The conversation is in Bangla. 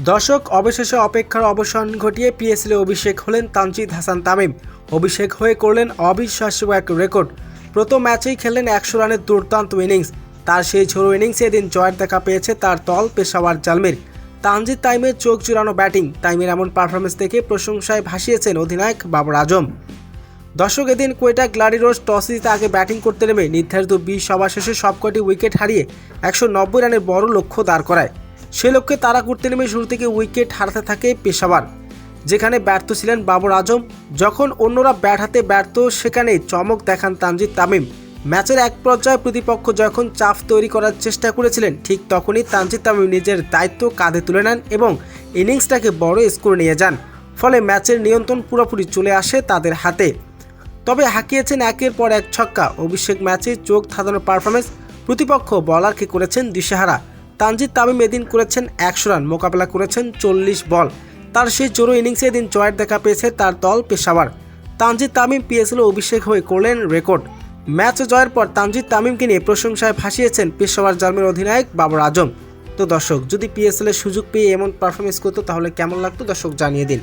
দর্শক অবশেষে অপেক্ষার অবসান ঘটিয়ে পিএসএলে অভিষেক হলেন তানজিদ হাসান তামিম। অভিষেক হয়ে করলেন অবিশ্বাস্য এক রেকর্ড। প্রথম ম্যাচেই খেললেন 100 রানের দুর্দান্ত ইনিংস। তার সেই ঝোড়ো ইনিংসে এদিন জয়ের দেখা পেয়েছে তার দল পেশাওয়ার জালমির। তানজিদ তামিমের চোখ জুড়ানো ব্যাটিং, তামিমের এমন পারফরমেন্স দেখে প্রশংসায় ভাসিয়েছেন অধিনায়ক বাবর আজম। দর্শক এদিন কোয়েটা গ্ল্যাডিওলার্স টস জিতে আগে ব্যাটিং করতে নেমে নির্ধারিত 20 ওভার শেষে সবকটি উইকেট হারিয়ে 190 রানের বড় লক্ষ্য দাঁড় করায়। সে লক্ষ্যে তারা করতে নেমে শুরু থেকে উইকেট হারাতে থাকে পেশাওয়ার, যেখানে ব্যর্থ ছিলেন বাবর আজম। যখন অন্যরা ব্যাট হাতে ব্যর্থ, সেখানেই চমক দেখান তানজিদ তামিম। ম্যাচের এক পর্যায়ে প্রতিপক্ষ যখন চাপ তৈরি করার চেষ্টা করেছিলেন, ঠিক তখনই তানজিদ তামিম নিজের দায়িত্ব কাঁধে তুলে নেন এবং ইনিংসটাকে বড় স্কোর নিয়ে যান। ফলে ম্যাচের নিয়ন্ত্রণ পুরোপুরি চলে আসে তাদের হাতে। তবে হাঁকিয়েছেন একের পর এক ছক্কা। অভিষেক ম্যাচে চোখ ধাঁধানো পারফরমেন্স, প্রতিপক্ষ বলারকে করেছেন দিশেহারা। তানজিদ তামিম এদিন করেছেন 100 রান, মোকাবেলা করেছেন 40 বল। তার সেই জোরো ইনিংসে এদিন জয়ের দেখা পেয়েছে তার দল পেশাওয়ার। তানজিদ তামিম পিএসএলে অভিষেক হয়ে করলেন রেকর্ড। ম্যাচ জয়ের পর তানজিদ তামিমকে নিয়ে প্রশংসায় ভাসিয়েছেন পেশাওয়ার জালমির অধিনায়ক বাবর আজম। তো দর্শক, যদি পিএসএলে সুযোগ পেয়ে এমন পারফরমেন্স করতো তাহলে কেমন লাগতো দর্শক জানিয়ে দিন।